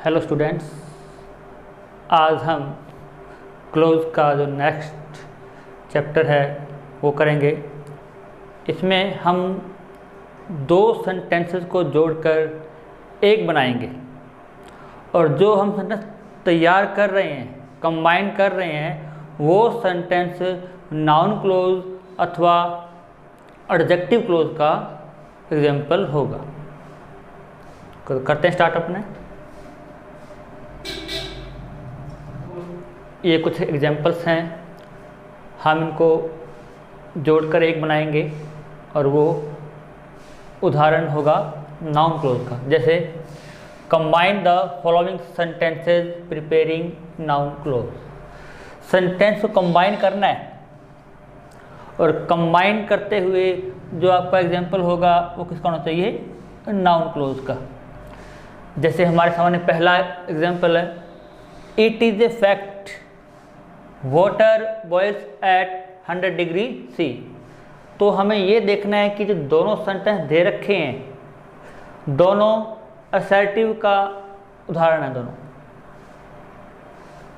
Hello students, आज हम close का जो नेक्स्ट चैप्टर है वो करेंगे। इसमें हम दो सेंटेंसेस को जोड़कर एक बनाएंगे और जो हम सेंटेंस तैयार कर रहे हैं, कंबाइन कर रहे हैं, वो सेंटेंस नाउन क्लोज अथवा एडजेक्टिव क्लोज का एग्जाम्पल होगा। करते हैं स्टार्ट अपने। ये कुछ एग्जाम्पल्स हैं, हम इनको जोड़कर एक बनाएंगे और वो उदाहरण होगा नाउन क्लोज का। जैसे combine the following sentences preparing noun close. Sentence को कंबाइन करना है और कंबाइन करते हुए जो आपका एग्जाम्पल होगा वो किसका होना चाहिए? नाउन क्लोज का। जैसे हमारे सामने पहला एग्जाम्पल है, it is a fact water boils at 100 degree C. तो हमें ये देखना है कि जो दोनों सेंटेंस दे रखे हैं, दोनों असर्टिव का उदाहरण है दोनों।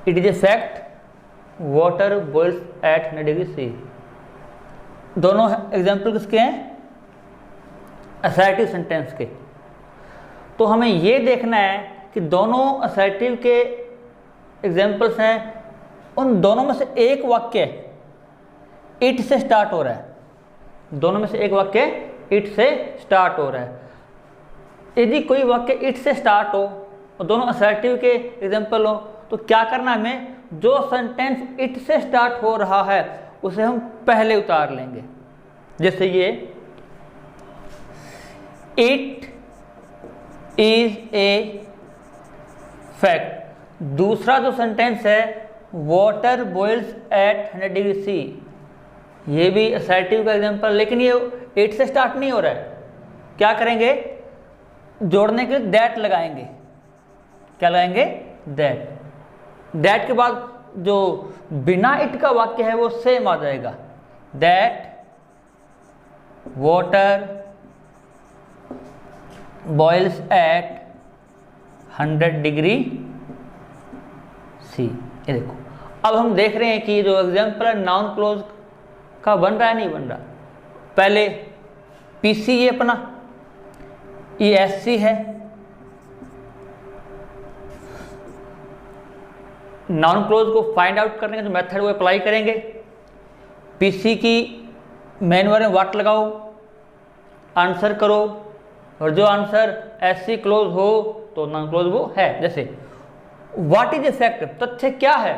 It is a fact water boils at 100 degree C. दोनों एग्जाम्पल किसके हैं? असर्टिव सेंटेंस के। तो हमें ये देखना है कि दोनों असर्टिव के एग्जाम्पल्स हैं, उन दोनों में से एक वाक्य इट से स्टार्ट हो रहा है। दोनों में से एक वाक्य इट से स्टार्ट हो रहा है। यदि कोई वाक्य इट से स्टार्ट हो और दोनों असर्टिव के एग्जाम्पल हो तो क्या करना है हमें? जो सेंटेंस इट से स्टार्ट हो रहा है उसे हम पहले उतार लेंगे। जैसे ये इट इज ए फैक्ट। दूसरा जो सेंटेंस है water boils at 100 degree C, ये भी असर्टिव का एग्जांपल, लेकिन ये इट से स्टार्ट नहीं हो रहा है। क्या करेंगे? जोड़ने के लिए दैट लगाएंगे। क्या लगाएंगे? दैट। दैट के बाद जो बिना इट का वाक्य है वो सेम आ जाएगा। That water boils at 100 degree C. ये देखो, अब हम देख रहे हैं कि जो एग्जाम्पल नाउन क्लोज का बन रहा है नहीं बन रहा। पहले पीसी ये अपना ESC है, नाउन क्लोज को फाइंड आउट करने का जो मेथड वो अप्लाई करेंगे। पीसी की मेन वर्ड में व्हाट लगाओ, आंसर करो, और जो आंसर SC क्लोज हो तो नाउन क्लोज वो है। जैसे व्हाट इज ए फैक्ट, तथ्य क्या है?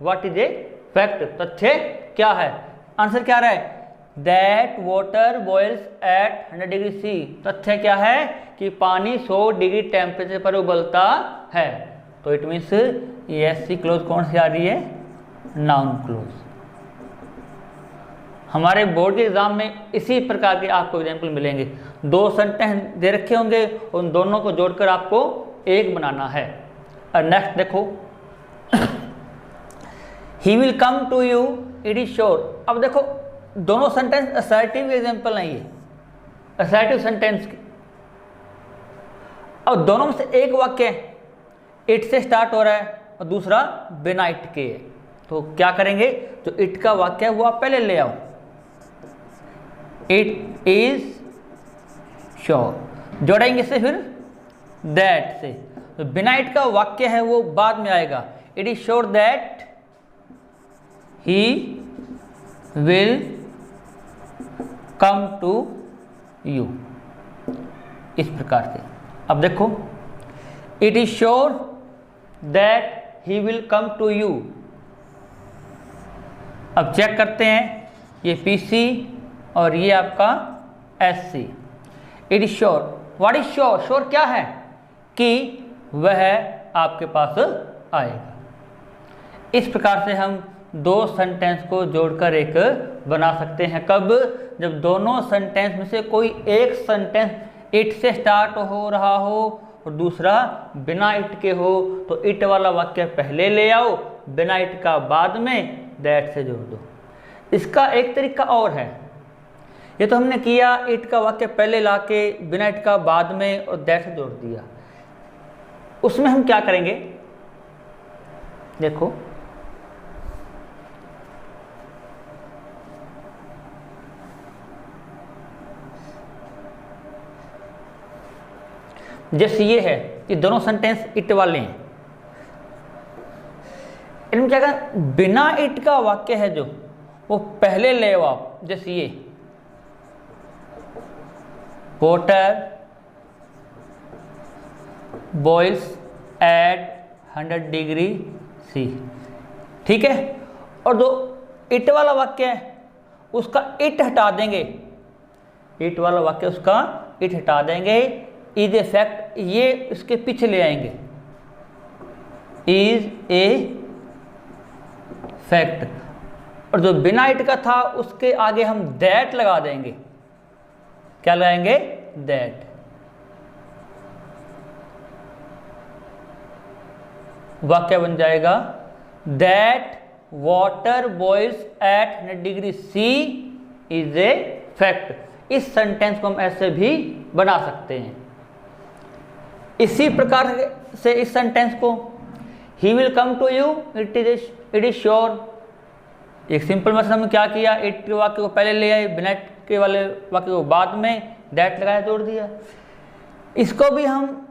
व्हाट इज ए फैक्ट, तथ्य क्या है? आंसर क्या रहा है? That water boils at 100 degree C. तथ्य क्या है? कि पानी 100 डिग्री टेम्परेचर पर उबलता है। तो इट मीन्स ESC क्लोज कौन सी आ रही है? Noun close. हमारे बोर्ड के एग्जाम में इसी प्रकार के आपको एग्जाम्पल मिलेंगे। दो सेंटेंस दे रखे होंगे, उन दोनों को जोड़कर आपको एक बनाना है। और नेक्स्ट देखो, he will come to you it is sure. अब देखो, दोनों सेंटेंस असर्टिव एग्जाम्पल नहीं है, असर्टिव सेंटेंस के। अब दोनों में से एक वाक्य इट से स्टार्ट हो रहा है और दूसरा बिना इट के है। तो क्या करेंगे? जो इट का वाक्य है वो आप पहले ले आओ। इट इज श्योर जोड़ेंगे से, फिर दैट से। तो बिना इट का वाक्य है वो बाद में आएगा। It is sure that he will come to you. इस प्रकार से अब देखो, it is sure that he will come to you. अब चेक करते हैं, ये PC और ये आपका SC। It is sure, what is sure? Sure क्या है? कि वह आपके पास आएगा। इस प्रकार से हम दो सेंटेंस को जोड़कर एक बना सकते हैं। कब? जब दोनों सेंटेंस में से कोई एक सेंटेंस इट से स्टार्ट हो रहा हो और दूसरा बिना इट के हो। तो इट वाला वाक्य पहले ले आओ, बिना इट का बाद में, दैट से जोड़ दो। इसका एक तरीका और है, ये तो हमने किया, इट का वाक्य पहले लाके बिना इट का बाद में और दैट से जोड़ दिया। उसमें हम क्या करेंगे, देखो जैसे ये है, ये दोनों सेंटेंस इट वाले हैं। इनमें क्या करें, बिना इट का वाक्य है जो, वो पहले ले आओ आप। जैसे ये water boils at 100 degree C, ठीक है। और जो इट वाला वाक्य है उसका इट हटा देंगे, इट वाला वाक्य उसका इट हटा देंगे। इज ए फैक्ट ये इसके पीछे ले आएंगे, इज ए फैक्ट। और जो बिना इट का था उसके आगे हम दैट लगा देंगे। क्या लगाएंगे, दैट। वाक्य बन जाएगा that water boils at 100 degree C is a fact. इस सेंटेंस को हम ऐसे भी बना सकते हैं। इसी प्रकार से इस सेंटेंस को he will come to you it is sure. एक सिंपल मतलब हमने क्या किया, इट के वाक्य को पहले ले आए, बिना इट के वाले वाक्य को बाद में दैट लगाया, जोड़ दिया। इसको भी हम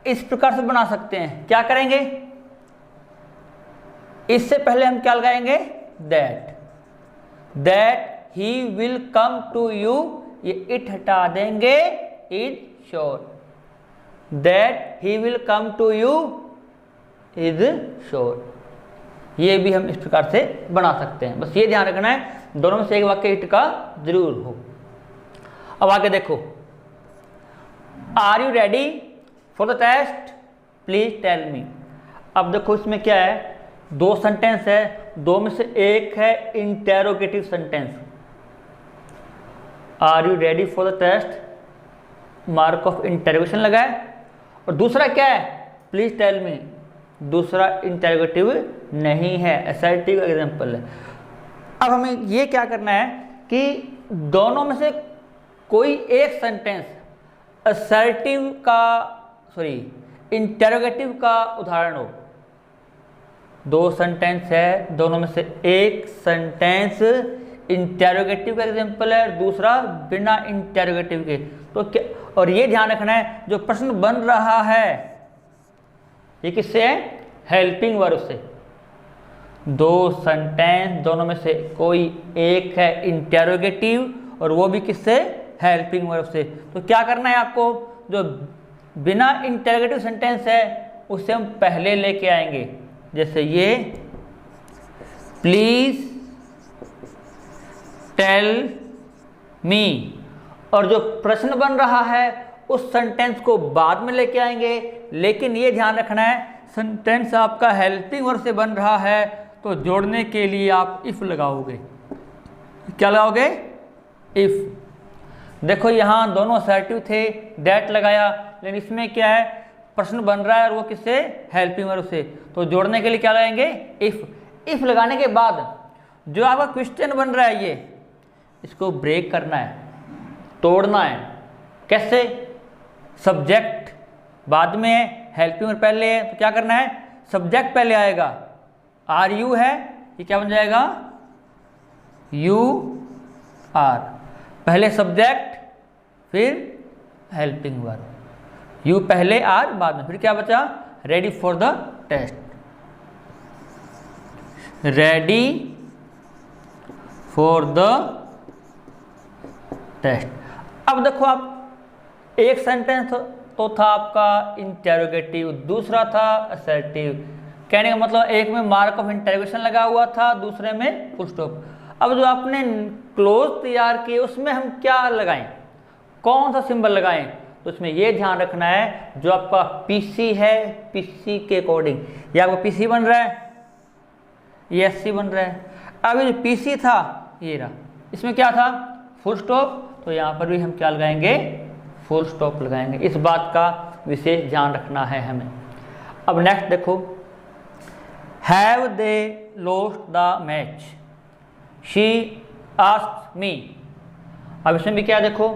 इस प्रकार से बना सकते हैं। क्या करेंगे, इससे पहले हम क्या लगाएंगे, that, that he will come to you, ये इट हटा देंगे, is sure, that he will come to you is sure. ये भी हम इस प्रकार से बना सकते हैं। बस ये ध्यान रखना है दोनों में से एक वाक्य इट का जरूर हो। अब आगे देखो, are you ready for the test please tell me. अब देखो इसमें क्या है, दो सेंटेंस है, दो में से एक है interrogative sentence. Are you ready for the test, mark of interrogation लगाए, और दूसरा क्या है, प्लीज टेल मी, दूसरा इंटेरोगेटिव नहीं है, असर्टिव एग्जाम्पल है। अब हमें ये क्या करना है कि दोनों में से कोई एक सेंटेंस असर्टिव का, सॉरी इंटेरोगेटिव का उदाहरण हो। दो सेंटेंस है, दोनों में से एक सेंटेंस इंटेरोगेटिव का एग्जाम्पल है और दूसरा बिना इंटेरोगेटिव के। तो क्या, और ये ध्यान रखना है जो प्रश्न बन रहा है ये किससे है, हेल्पिंग वर्ब से। दो सेंटेंस, दोनों में से कोई एक है इंटेरोगेटिव और वो भी किससे, हेल्पिंग वर्ब से। तो क्या करना है आपको, जो बिना इंटेरोगेटिव सेंटेंस है उसे हम पहले लेके आएंगे। जैसे ये प्लीज टेल मी, और जो प्रश्न बन रहा है उस सेंटेंस को बाद में लेके आएंगे। लेकिन ये ध्यान रखना है सेंटेंस आपका हेल्पिंग वर्ब से बन रहा है तो जोड़ने के लिए आप इफ लगाओगे। क्या लगाओगे, इफ। देखो यहाँ दोनों असर्टिव थे, दैट लगाया, लेकिन इसमें क्या है, प्रश्न बन रहा है और वो किससे, हेल्पिंग वर्ब से। तो जोड़ने के लिए क्या लगाएंगे, इफ। इफ लगाने के बाद जो आपका क्वेश्चन बन रहा है ये, इसको ब्रेक करना है, तोड़ना है। कैसे, सब्जेक्ट बाद में है, हेल्पिंग वर्ब पहले है, तो क्या करना है, सब्जेक्ट पहले आएगा। आर यू है, ये क्या बन जाएगा, यू आर, पहले सब्जेक्ट फिर हेल्पिंग वर्ब, यू पहले आर बाद में। फिर क्या बचा, ready for the test, ready for the test. अब देखो आप, एक सेंटेंस तो था आपका इंटेरोगेटिव, दूसरा था असर्टिव। कहने का मतलब एक में मार्क ऑफ इंटेरोगेशन लगा हुआ था, दूसरे में फुल स्टॉप। अब जो आपने क्लोज तैयार किए उसमें हम क्या लगाएं, कौन सा सिंबल लगाएं, तो उसमें ये ध्यान रखना है जो आपका पीसी है, पीसी के अकॉर्डिंग ये आपका पीसी बन रहा है, ये एससी बन रहा है। अब ये जो पीसी था ये रहा, इसमें क्या था, फुल स्टॉप, तो यहाँ पर भी हम क्या लगाएंगे, फुल स्टॉप लगाएंगे। इस बात का विशेष ध्यान रखना है हमें। अब नेक्स्ट देखो, have they lost the match, she asked me. अब इसमें भी क्या देखो,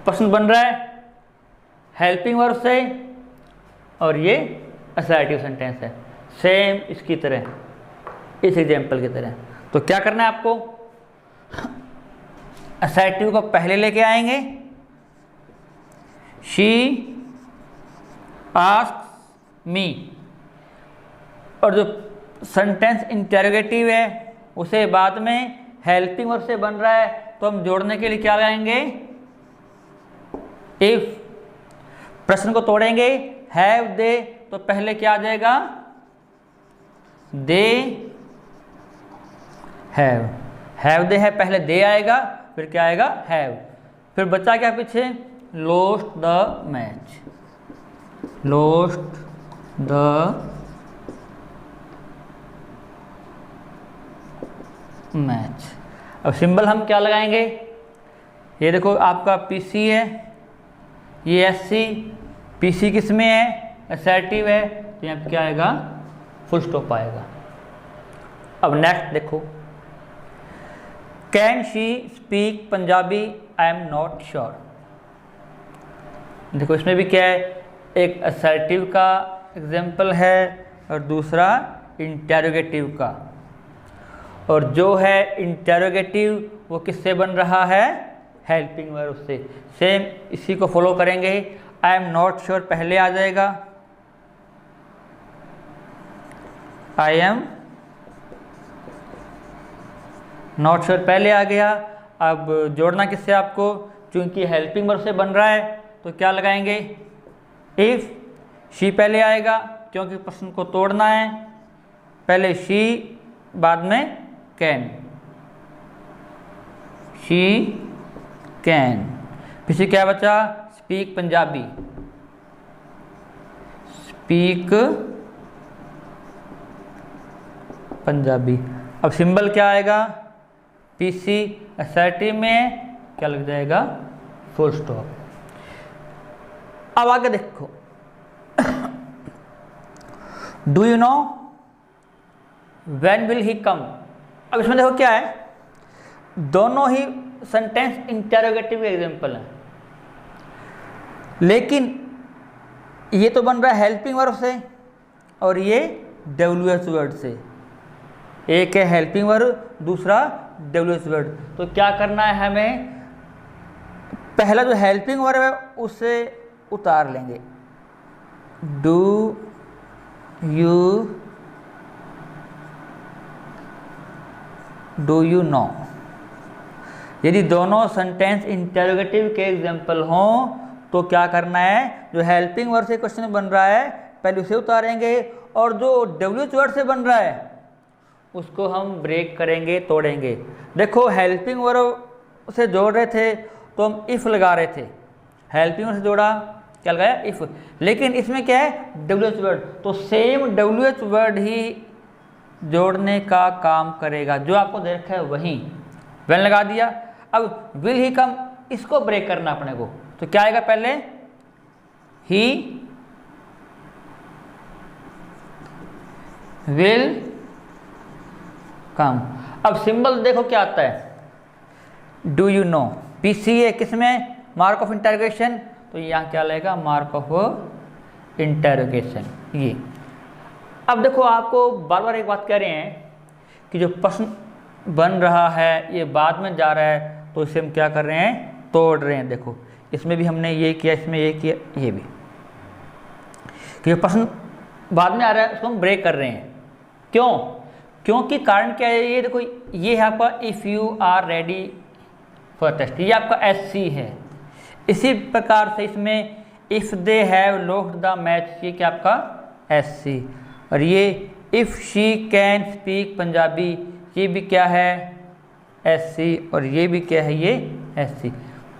प्रश्न बन रहा है हेल्पिंग वर्ब से, और ये असर्टिव सेंटेंस है, सेम इसकी तरह, इस एग्जाम्पल की तरह। तो क्या करना है आपको, असर्टिव को पहले लेके आएंगे, शी आस्क्स मी, और जो सेंटेंस इंटेरोगेटिव है उसे बाद में हेल्पिंग वर्ब से बन रहा है, तो हम जोड़ने के लिए क्या लगाएंगे, इफ। प्रश्न को तोड़ेंगे, हैव दे, तो पहले क्या आ जाएगा, दे हैव दे है, पहले दे आएगा, फिर क्या आएगा, हैव, फिर बचा क्या पीछे, lost the match, lost the match. अब सिंबल हम क्या लगाएंगे, ये देखो आपका पीसी है, ये एससी, पीसी किस में है, असर्टिव है, तो यहाँ पे क्या आएगा, फुल स्टॉप आएगा। अब नेक्स्ट देखो, can she speak Punjabi, I am not sure. देखो इसमें भी क्या है, एक असर्टिव का एग्जाम्पल है और दूसरा इंटेरोगेटिव का, और जो है इंटेरोगेटिव वो किससे बन रहा है, हेल्पिंग वर्ब से। सेम इसी को फॉलो करेंगे, आई एम नॉट श्योर पहले आ जाएगा, आई एम नॉट श्योर पहले आ गया। अब जोड़ना किससे आपको, चूंकि हेल्पिंग वर्ब से बन रहा है तो क्या लगाएंगे, इफ। शी पहले आएगा क्योंकि प्रश्न को तोड़ना है, पहले शी बाद में कैन, शी कैन, पीछे क्या बचा, स्पीक पंजाबी, स्पीक पंजाबी। अब सिंबल क्या आएगा, पीसी, असर्टिव में क्या लग जाएगा, फुल स्टॉप। अब आगे देखो, do you know when will he come. अब इसमें देखो क्या है, दोनों ही सेंटेंस इंटेरोगेटिव एग्जाम्पल हैं, लेकिन ये तो बन रहा है हेल्पिंग वर्ब से और ये WH वर्ड से, एक है हेल्पिंग वर्ब, दूसरा WH वर्ड। तो क्या करना है हमें, पहला जो हेल्पिंग वर्ब है उसे उतार लेंगे, डू यू नो। यदि दोनों सेंटेंस इंटेरोगेटिव के एग्जाम्पल हों तो क्या करना है, जो हेल्पिंग वर्ड से क्वेश्चन बन रहा है पहले उसे उतारेंगे, और जो WH वर्ड से बन रहा है उसको हम ब्रेक करेंगे, तोड़ेंगे। देखो हेल्पिंग वर्ब से जोड़ रहे थे तो हम इफ़ लगा रहे थे, हेल्पिंग वर्ब से जोड़ा क्या लगाया, इफ़, लेकिन इसमें क्या है, WH वर्ड, तो सेम WH वर्ड ही जोड़ने का काम करेगा, जो आपको दे रखा है वहीं व्हेन लगा दिया। अब विल ही कम, इसको ब्रेक करना अपने को, तो क्या आएगा, पहले ही विल कम। अब सिंबल देखो क्या आता है, डू यू नो, पीसी है किसमें, मार्क ऑफ इंटरोगेशन, तो यहाँ क्या लगेगा, मार्क ऑफ इंटरोगेशन ये। अब देखो आपको बार बार एक बात कह रहे हैं कि जो प्रश्न बन रहा है ये बाद में जा रहा है, तो इसे हम क्या कर रहे हैं, तोड़ रहे हैं। देखो इसमें भी हमने ये किया, इसमें ये किया, ये भी, कि जो प्रश्न बाद में आ रहा है उसको हम ब्रेक कर रहे हैं। क्यों, क्योंकि कारण क्या है, ये देखो ये है आपका if you are ready for test, ये आपका SC है। इसी प्रकार से इसमें if they have lost the match, ये क्या आपका SC, और ये if she can speak Punjabi, ये भी क्या है, SC, और ये भी क्या है, ये SC।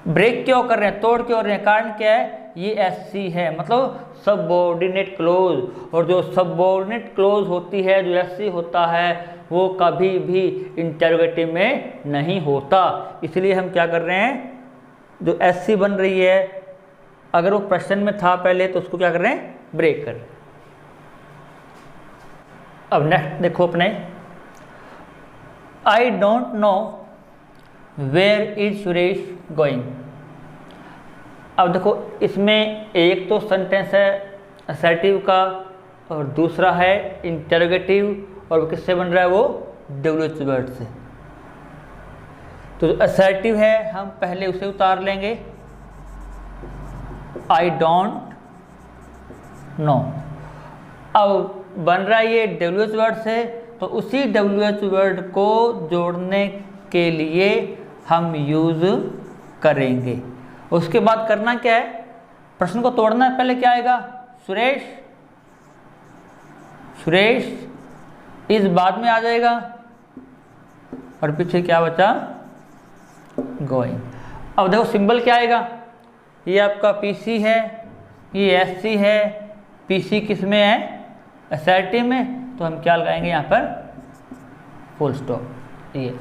ब्रेक क्यों कर रहे हैं, तोड़ क्यों रहे हैं, कारण क्या है, ये SC है, मतलब सबऑर्डिनेट क्लोज, और जो सबऑर्डिनेट क्लोज होती है, जो SC होता है, वो कभी भी इंटरोगेटिव में नहीं होता। इसलिए हम क्या कर रहे हैं, जो SC बन रही है, अगर वो प्रश्न में था पहले तो उसको क्या कर रहे हैं, ब्रेक कर रहे हैं। अब नेक्स्ट देखो अपने, I don't know where is Suresh going. अब देखो इसमें एक तो सेंटेंस है असर्टिव का, और दूसरा है इंटरोगेटिव, और वो किससे बन रहा है, वो WH वर्ड से। तो जो असर्टिव है हम पहले उसे उतार लेंगे, आई डोंट नो। अब बन रहा है ये WH वर्ड से, तो उसी WH वर्ड को जोड़ने के लिए हम यूज़ करेंगे। उसके बाद करना क्या है, प्रश्न को तोड़ना है। पहले क्या आएगा, सुरेश, सुरेश इस बाद में आ जाएगा, और पीछे क्या बचा, गोइंग। अब देखो सिंबल क्या आएगा, ये आपका PC है, ये SC है, PC किस में है, असर्टिव में, तो हम क्या लगाएंगे यहाँ पर, फुल स्टॉप। ये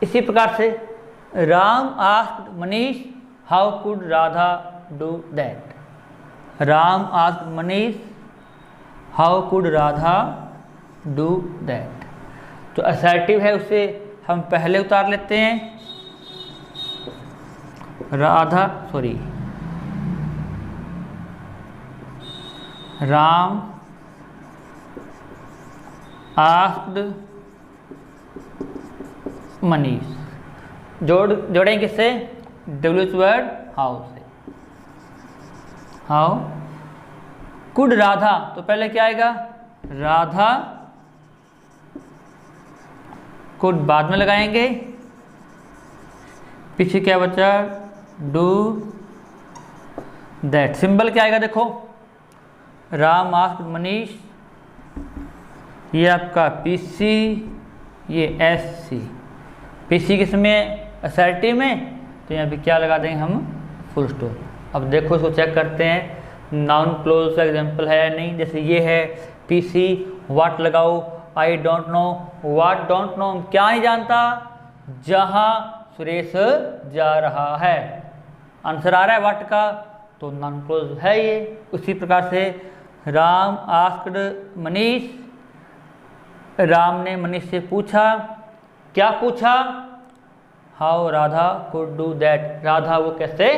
इसी प्रकार से Ram asked Manish how could Radha do that, Ram asked Manish how could Radha do that. तो असर्टिव है उसे हम पहले उतार लेते हैं, राम आस्क्ड मनीष, जोड़ेंगे किससे, WH वर्ड हाउ से, हाउ कुड राधा, तो पहले क्या आएगा, राधा, कुड बाद में लगाएंगे, पीछे क्या बचा, डू दैट। सिंबल क्या आएगा, देखो राम आस्क्ड मनीष, ये आपका PC, ये SC, PC किसमें, असर्टिव में, तो यहाँ पे क्या लगा देंगे हम, फुल स्टॉप। अब देखो इसको चेक करते हैं नाउन क्लोज का एग्जांपल है या नहीं। जैसे ये है PC, व्हाट लगाओ, आई don't no, what don't know, क्या नहीं जानता, जहाँ सुरेश जा रहा है, आंसर आ रहा है व्हाट का, तो नाउन क्लोज है ये। उसी प्रकार से राम आस्क्ड मनीष, राम ने मनीष से पूछा, क्या पूछा, how Radha could do that, Radha वो कैसे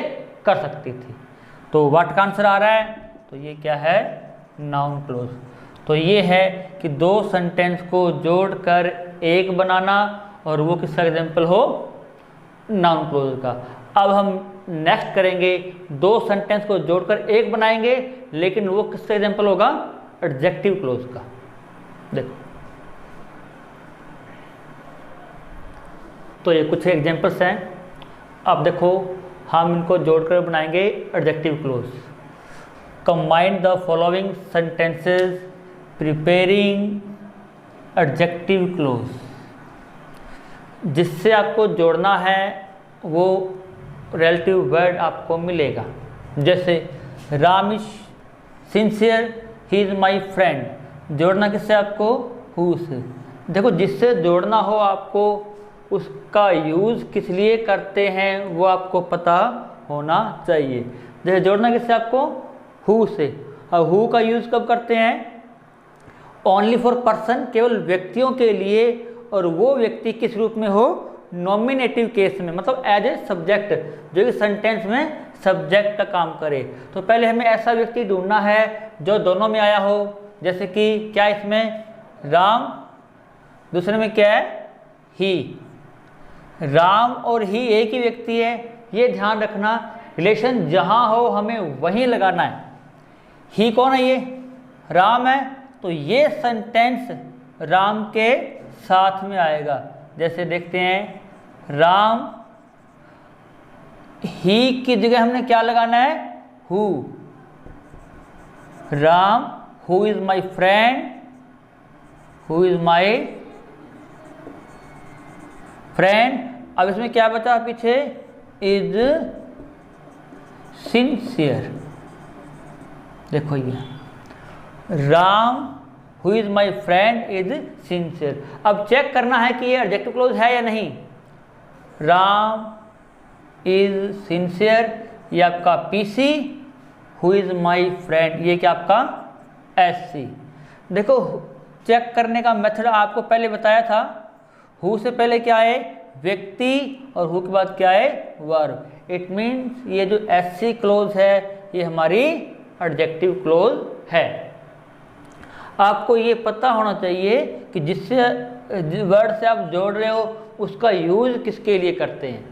कर सकती थी, तो व्हाट का आंसर आ रहा है, तो ये क्या है, नाउन क्लोज। तो ये है कि दो सेंटेंस को जोड़कर एक बनाना, और वो किसका एग्जाम्पल हो, नाउन क्लोज का। अब हम नेक्स्ट करेंगे, दो सेंटेंस को जोड़कर एक बनाएंगे, लेकिन वो किसका एग्जाम्पल होगा, एडजेक्टिव क्लोज का। देखो तो ये कुछ एग्जाम्पल्स हैं। अब देखो हम इनको जोड़कर बनाएंगे adjective close. Combine the following sentences preparing adjective close. जिससे आपको जोड़ना है वो रिलेटिव वर्ड आपको मिलेगा। जैसे Ram is sincere, he is my friend, जोड़ना किससे आपको, हु से। देखो जिससे जोड़ना हो आपको उसका यूज़ किस लिए करते हैं वो आपको पता होना चाहिए। जैसे जोड़ना किससे आपको, हु से। अब हु का यूज़ कब करते हैं, ओनली फॉर पर्सन, केवल व्यक्तियों के लिए, और वो व्यक्ति किस रूप में हो, नॉमिनेटिव केस में, मतलब एज ए सब्जेक्ट, जो कि सेंटेंस में सब्जेक्ट का काम करे। तो पहले हमें ऐसा व्यक्ति ढूंढना है जो दोनों में आया हो। जैसे कि क्या इसमें राम, दूसरे में क्या है, ही। राम और ही एक ही व्यक्ति है, ये ध्यान रखना। रिलेशन जहाँ हो हमें वहीं लगाना है। ही कौन है, ये राम है, तो ये सेंटेंस राम के साथ में आएगा। जैसे देखते हैं, राम, ही की जगह हमने क्या लगाना है, who. Ram, who is my friend, who is my friend. अब इसमें क्या बचा पीछे, इज सिंसियर। देखो ये Ram who is my friend is sincere. अब चेक करना है कि ये एडजेक्टिव क्लोज है या नहीं। राम इज सिंसियर, ये आपका PC, who is my friend, ये क्या आपका SC। देखो चेक करने का मेथड आपको पहले बताया था। हु से पहले क्या है, व्यक्ति, और हु के बाद क्या है, वर्ब। इट मीन्स ये जो SC क्लोज है ये हमारी एडजेक्टिव क्लोज है। आपको ये पता होना चाहिए कि जिससे वर्ड से आप जोड़ रहे हो उसका यूज किसके लिए करते हैं।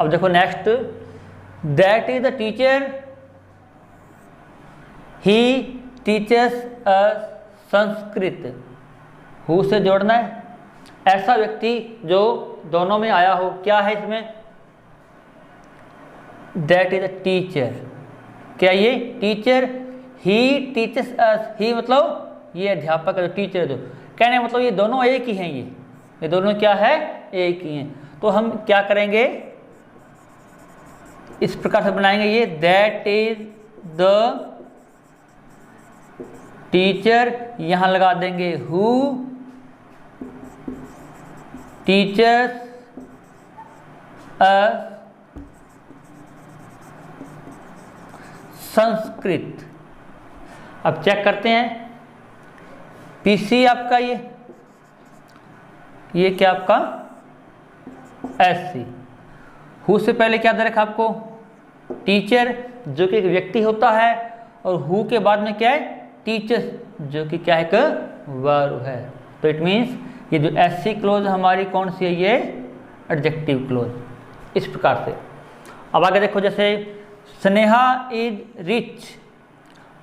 अब देखो next, that is the teacher, he teachers us Sanskrit. Who से जोड़ना है, ऐसा व्यक्ति जो दोनों में आया हो, क्या है इसमें, दैट इज अ टीचर। क्या ये टीचर, ही टीचर्स अस, ही मतलब ये अध्यापक है, जो टीचर है, जो कहने मतलब ये दोनों एक ही हैं, ये दोनों क्या है, एक ही हैं। तो हम क्या करेंगे, इस प्रकार से बनाएंगे ये, दैट इज द टीचर, यहां लगा देंगे हु टीचर्स अस संस्कृत। अब चेक करते हैं, पीसी आपका ये क्या आपका एससी। हु से पहले क्या दे रखा आपको, टीचर, जो कि एक व्यक्ति होता है, और हु के बाद में क्या है, टीचर्स, जो कि क्या है, एक वर्ब है। तो इट मीन्स ये जो एससी क्लोज हमारी कौन सी है, ये एडजेक्टिव क्लोज। इस प्रकार से अब आगे देखो, जैसे Sneha is rich,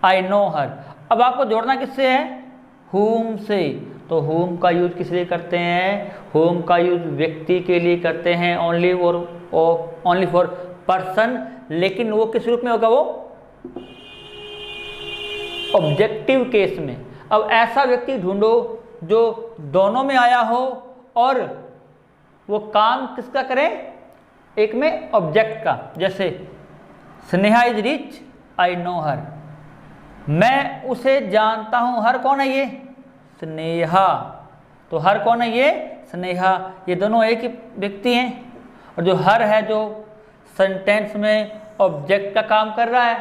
I know her. अब आपको जोड़ना किससे है, हुम से। तो हुम का यूज किस लिए करते हैं, हुम का यूज व्यक्ति के लिए करते हैं, ओनली फॉर पर्सन, लेकिन वो किस रूप में होगा, वो ऑब्जेक्टिव केस में। अब ऐसा व्यक्ति ढूंढो जो दोनों में आया हो और वो काम किसका करे, एक में ऑब्जेक्ट का। जैसे Sneha is rich, I know her, मैं उसे जानता हूं। हर कौन है, ये स्नेहा। तो हर कौन है, ये स्नेहा। ये दोनों एक ही व्यक्ति हैं, और जो हर है जो सेंटेंस में ऑब्जेक्ट का काम कर रहा है।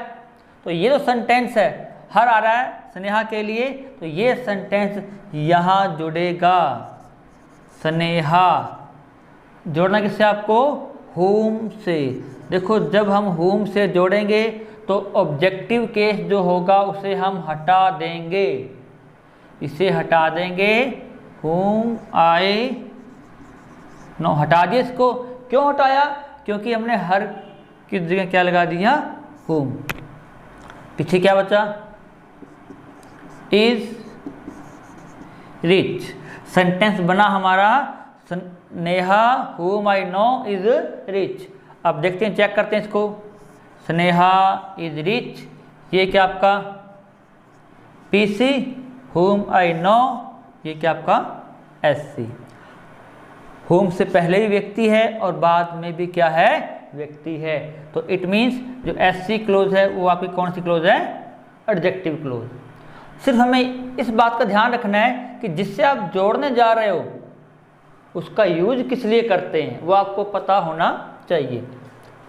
तो ये जो सेंटेंस है, हर आ रहा है स्नेहा के लिए, तो ये सेंटेंस यहाँ जुड़ेगा, स्नेहा। जोड़ना किससे आपको, हुम से। देखो जब हम हुम से जोड़ेंगे तो ऑब्जेक्टिव केस जो होगा उसे हम हटा देंगे, इसे हटा देंगे, हुम आई नो, हटा दिए इसको। क्यों हटाया, क्योंकि हमने हर की जगह क्या लगा दिया, हुम। पीछे क्या बचा, इज रिच। सेंटेंस बना हमारा, स्नेहा हुम आई नो इज रिच। अब देखते हैं, चेक करते हैं इसको, स्नेहा इज रिच, ये क्या आपका पीसी, हुम आई नो, ये क्या आपका एससी। हुम से पहले भी व्यक्ति है और बाद में भी क्या है, व्यक्ति है। तो इट मीन्स जो एससी क्लोज है वो आपकी कौन सी क्लोज है, एडजेक्टिव क्लोज। सिर्फ हमें इस बात का ध्यान रखना है कि जिससे आप जोड़ने जा रहे हो उसका यूज किस लिए करते हैं, वो आपको पता होना चाहिए।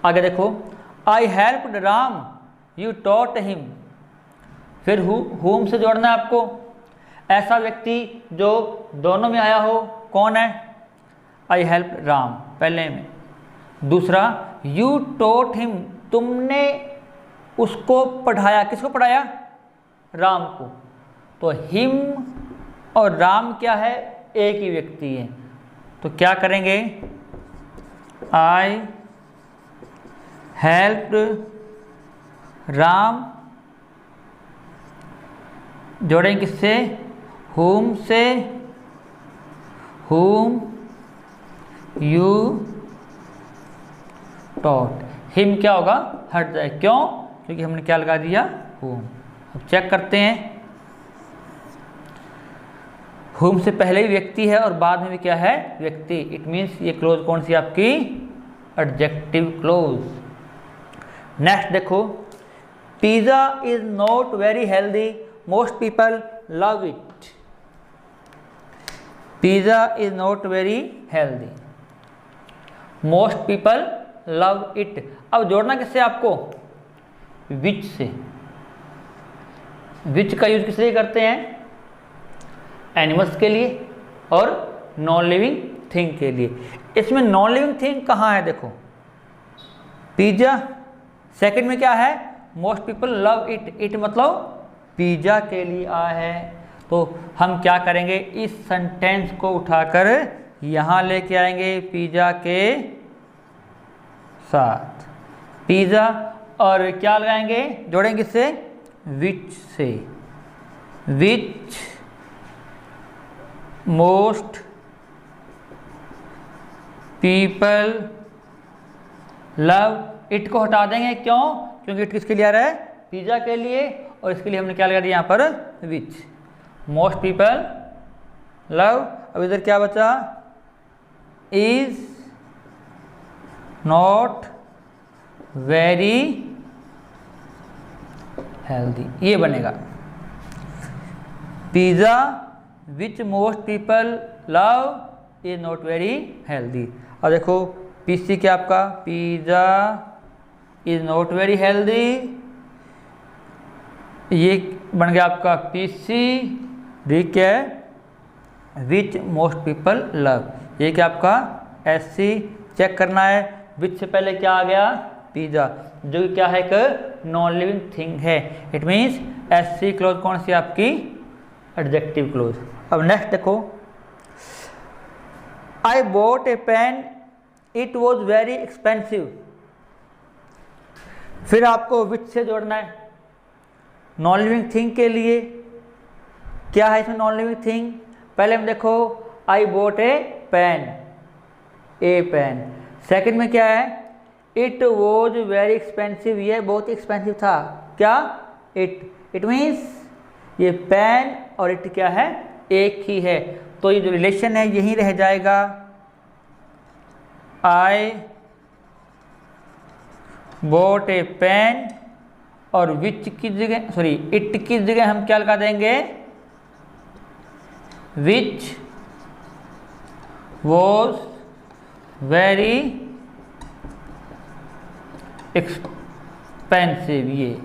आगे देखो, आई helped Ram, you taught him. फिर हुम से जोड़ना है आपको, ऐसा व्यक्ति जो दोनों में आया हो, कौन है, आई हेल्प राम पहले में। दूसरा, यू टॉट हिम, तुमने उसको पढ़ाया, किसको पढ़ाया, राम को। तो हिम और राम क्या है, एक ही व्यक्ति है। तो क्या करेंगे, आई हेल्प्ड राम, जोड़ेंगे किससे, हुम से, हुम यू टॉट। हिम क्या होगा, हट जाए, क्यों, क्योंकि हमने क्या लगा दिया, हुम। अब चेक करते हैं, हुम से पहले ही व्यक्ति है और बाद में भी क्या है, व्यक्ति। इट मीन्स ये क्लोज कौन सी आपकी, एडजेक्टिव क्लोज। नेक्स्ट देखो, pizza is not very healthy, most people love it. Pizza is not very healthy, most people love it. अब जोड़ना किससे आपको, विच से। विच का यूज किस लिए करते हैं, एनिमल्स के लिए और नॉन लिविंग थिंग के लिए। इसमें नॉन लिविंग थिंग कहाँ है, देखो पिज़्ज़ा, सेकंड में क्या है, most people love it, it मतलब पिज़्ज़ा के लिए आया है। तो हम क्या करेंगे, इस सेंटेंस को उठाकर यहाँ लेके आएंगे पिज़्ज़ा के साथ, पिज़्ज़ा, और क्या लगाएंगे, जोड़ेंगे इससे विच से, which most people love it को हटा देंगे, क्यों, क्योंकि इट किसके लिए आ रहा है, पिज़्ज़ा के लिए, और इसके लिए हमने क्या लगा दिया यहाँ पर विच, मोस्ट पीपल लव। अब इधर क्या बचा, इज नॉट वेरी हेल्दी, ये बनेगा pizza which most people love is not very healthy. और देखो पीसी क्या आपका, pizza is not very healthy, ये बन गया आपका पीसी। डी क्या है, विच मोस्ट पीपल लव, ये क्या आपका एससी चेक करना है। विच से पहले क्या आ गया, पिज़्ज़ा, जो कि क्या है, एक नॉन लिविंग थिंग है, इट मीन्स एससी क्लोज कौन सी आपकी, एडजेक्टिव क्लोज। अब नेक्स्ट देखो, I bought a pen it was very expensive, फिर आपको विच से जोड़ना है। नॉन लिविंग थिंग के लिए क्या है इसमें, नॉन लिविंग थिंग, पहले हम देखो I bought a pen, a pen, second में क्या है, इट वॉज वेरी एक्सपेंसिव, ये बहुत एक्सपेंसिव था, क्या, इट मीन्स ये पेन और इट क्या है, एक ही है, तो ये जो रिलेशन है यही रह जाएगा। आई बॉट ए पेन, और विच की जगह, सॉरी इट की जगह हम क्या लगा देंगे, विच वॉज वेरी एक्सपेंसिव, ये।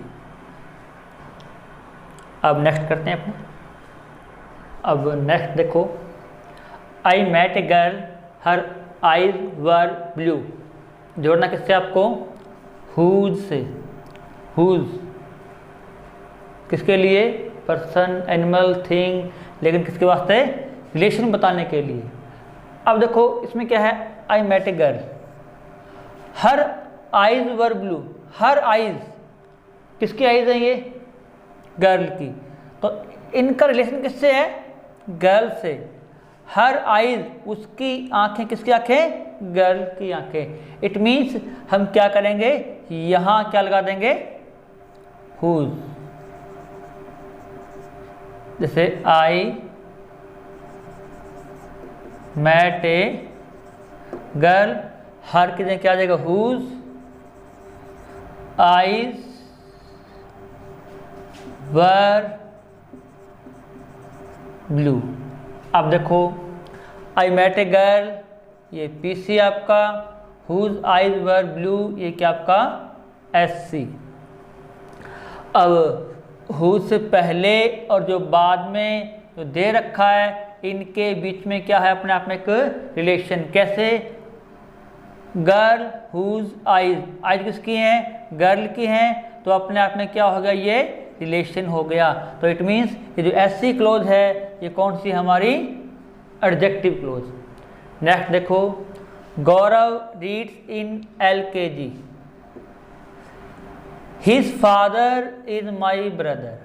अब नेक्स्ट करते हैं अपने, अब नेक्स्ट देखो, I met a girl her eyes were blue, जोड़ना किससे आपको, हुज से, हुज किसके लिए, पर्सन, एनिमल, थिंग, लेकिन किसके वास्ते, रिलेशन बताने के लिए। अब देखो इसमें क्या है, I met a girl, her eyes were blue, her eyes किसकी आईज है, ये गर्ल की, तो इनका रिलेशन किससे है, गर्ल से। हर आईज उसकी आंखें, किसकी आंखें, गर्ल की आंखें, इट मीन्स हम क्या करेंगे, यहां क्या लगा देंगे, हुज, जैसे आई मैट ए गर्ल, हर की जगह क्या आ जाएगा, हुज आईज वर ब्लू। अब देखो आई मैट ए गर्ल, ये पीसी आपका, हुज आईज वर ब्लू, ये क्या आपका एससी। अब हुज से पहले और जो बाद में जो दे रखा है, इनके बीच में क्या है, अपने आप में एक रिलेशन, कैसे, गर्ल हुज आईज, आईज किसकी हैं, गर्ल की हैं, तो अपने आप में क्या हो गया, ये रिलेशन हो गया। तो इट मीन्स ये जो एससी क्लोज है ये कौन सी हमारी, एडजेक्टिव क्लोज। नेक्स्ट देखो, Gaurav reads in LKG, his father is my brother,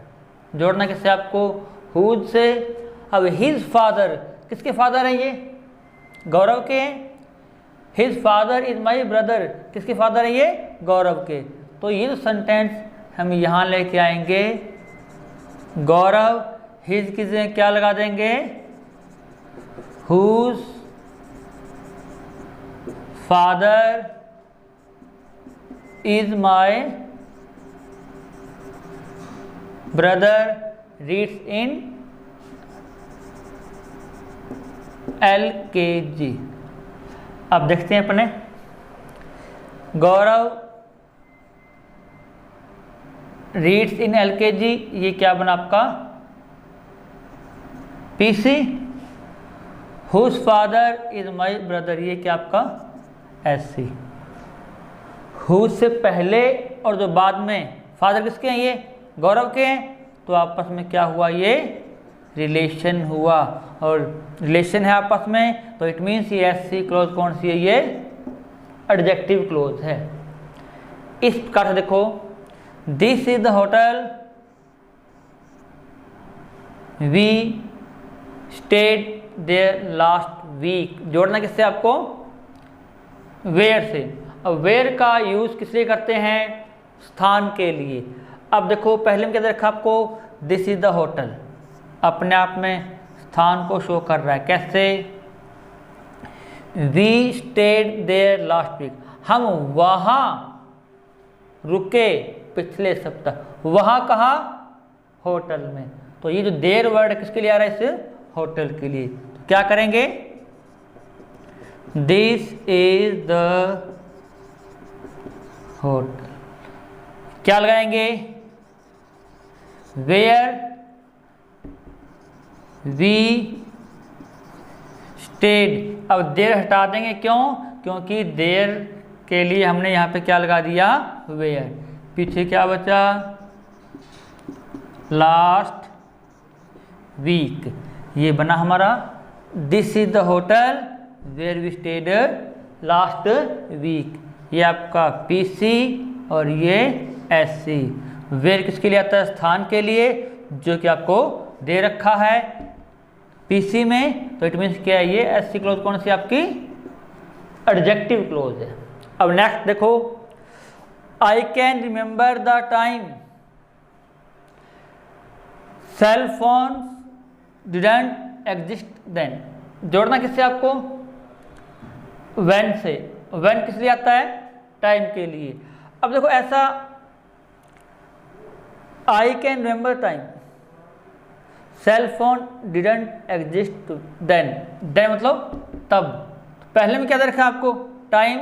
जोड़ना किससे आपको, हुज से। अब हिज फादर, किसके फादर हैं ये, गौरव के हैं। His father is my brother, किसके फादर हैं ये, गौरव के। तो ये जो सेंटेंस हम यहाँ लेके आएंगे, गौरव, हिज की जगह क्या लगा देंगे, whose father is my brother reads in LKG। अब देखते हैं अपने, गौरव रीड्स इन LKG, ये क्या बना आपका, PC। Whose father is my brother, ये क्या आपका SC। हुज से पहले और जो बाद में फादर किसके हैं? ये गौरव के हैं। तो आपस में क्या हुआ? ये रिलेशन हुआ, और रिलेशन है आपस में, तो इट मीन्स ये एससी क्लोज कौन सी है? ये एडजेक्टिव क्लोज है। इस प्रकार से देखो, this is the hotel we stayed there last week. जोड़ना किससे आपको? वेयर से। अब वेयर का यूज किस लिए करते हैं? स्थान के लिए। अब देखो पहले में क्या रखा आपको? दिस इज द होटल, अपने आप में स्थान को शो कर रहा है। कैसे? We stayed there last week, हम वहाँ रुके पिछले सप्ताह। वहाँ कहाँ? होटल में। तो ये जो देयर वर्ड किसके लिए आ रहा है? इस होटल के लिए। तो क्या करेंगे? दिस इज द होटल, क्या लगाएंगे? Where we stayed. अब देर हटा देंगे, क्यों? क्योंकि देर के लिए हमने यहाँ पे क्या लगा दिया? वेयर। पीछे क्या बचा? Last week. ये बना हमारा this is the hotel where we stayed last week. ये आपका पीसी और ये एससी। वेयर किसके लिए आता है? स्थान के लिए, जो कि आपको दे रखा है पीसी में। तो इट मीन्स क्या है? ये एससी क्लोज कौन सी? आपकी एडजेक्टिव क्लोज है। अब नेक्स्ट देखो, I can remember the time cell phone didn't exist then. जोड़ना किससे आपको? व्हेन से। व्हेन किस लिए आता है? टाइम के लिए। अब देखो ऐसा, I can remember time cell phone didn't exist then. Then मतलब तब। पहले में क्या दे रखा है आपको? टाइम।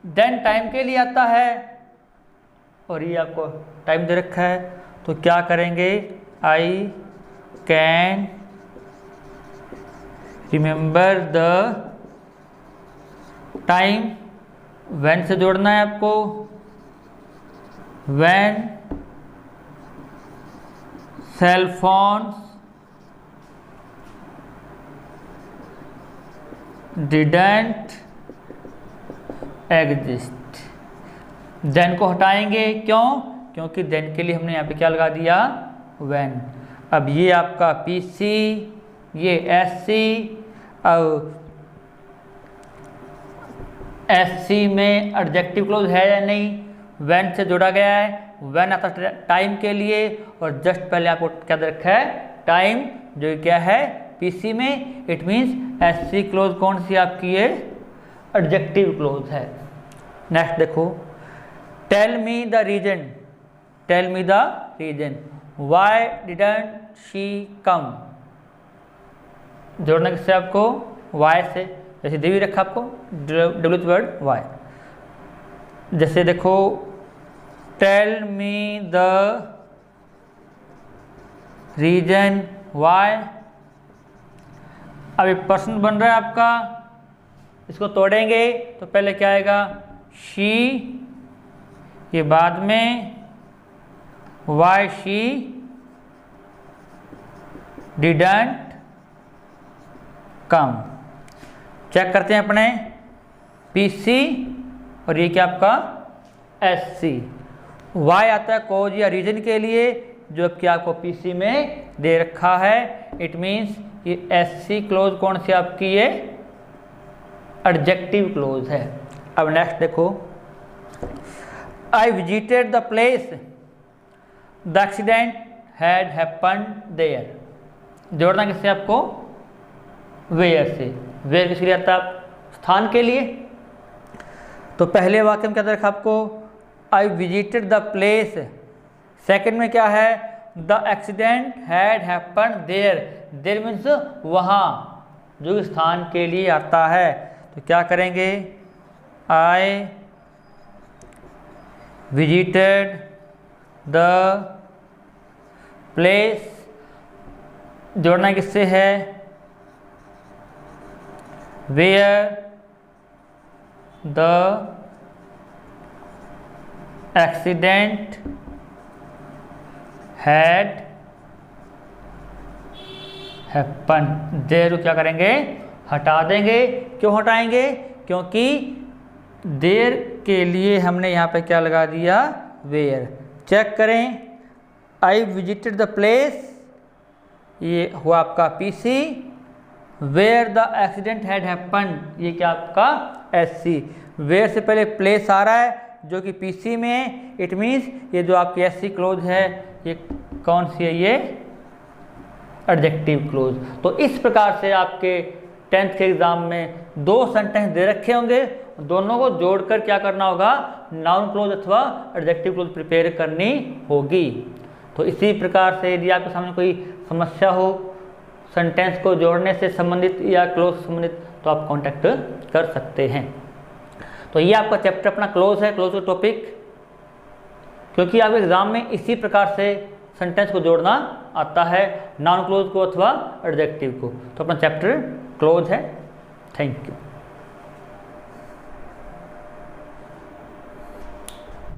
देन टाइम के लिए आता है, और ये आपको टाइम दे रखा है। तो क्या करेंगे? I can remember the time, when से जोड़ना है आपको। When cell phones didn't exist. Then को हटाएंगे, क्यों? क्योंकि देन के लिए हमने यहाँ पे क्या लगा दिया? व्हेन। अब ये आपका पीसी, ये एससी। अब एससी में एडजेक्टिव क्लोज है या नहीं? व्हेन से जोड़ा गया है। व्हेन आता टाइम के लिए, और जस्ट पहले आपको क्या दे रखा है? टाइम, जो क्या है? पीसी में। इट मीन्स एससी क्लोज कौन सी आपकी? ये एडजेक्टिव क्लोज है। नेक्स्ट देखो, tell me the reason. Tell me the reason why didn't she come. जोड़ना किससे आपको? वाई से। जैसे देवी रखा आपको डब्ल्यू वर्ड वाई। जैसे देखो, tell me the reason why. अब एक प्रश्न बन रहा है आपका, इसको तोड़ेंगे तो पहले क्या आएगा? शी, ये बाद में why she didn't come. Check करते हैं अपने पीसी, और ये क्या आपका? एससी। वाई आता है कॉज या रीजन के लिए, जो कि आपको पीसी में दे रखा है। इट मीन्स ये एससी क्लोज कौन सी आपकी? ये एडजेक्टिव क्लोज है। अब नेक्स्ट देखो, I visited the place the accident had happened there. जोड़ना किससे आपको? वेयर से। वेयर किसके लिए आता है? स्थान के लिए। तो पहले वाक्य में क्या देखा आपको? I visited the place. Second में क्या है? The accident had happened there. There means वहाँ, जो स्थान के लिए आता है। तो क्या करेंगे? I visited the place. जोड़ना किससे है? Where the accident had happen, there को क्या करेंगे, हटा देंगे। क्यों हटाएंगे, क्योंकि देयर के लिए हमने यहाँ पे क्या लगा दिया, वेयर। चेक करें, आई विजिटेड द प्लेस, ये हुआ आपका PC. Where the accident had happen, ये क्या आपका एससी। वेयर से पहले प्लेस आ रहा है जो कि पीसी में है, इट मीन्स ये जो आपकी एससी क्लोज है ये कौन सी है, ये एडजेक्टिव क्लोज। तो इस प्रकार से आपके 10th के एग्जाम में 2 सेंटेंस दे रखे होंगे, दोनों को जोड़कर क्या करना होगा, नाउन क्लोज अथवा एडजेक्टिव क्लोज प्रिपेयर करनी होगी। तो इसी प्रकार से यदि आपके सामने कोई समस्या हो सेंटेंस को जोड़ने से संबंधित या क्लोज संबंधित, तो आप कांटेक्ट कर सकते हैं। तो ये आपका चैप्टर अपना क्लोज है, क्लोज टॉपिक, क्योंकि आपके एग्जाम में इसी प्रकार से सेंटेंस को जोड़ना आता है, नाउन क्लोज को अथवा एडजेक्टिव को। तो अपना चैप्टर क्लोज है। Thank you.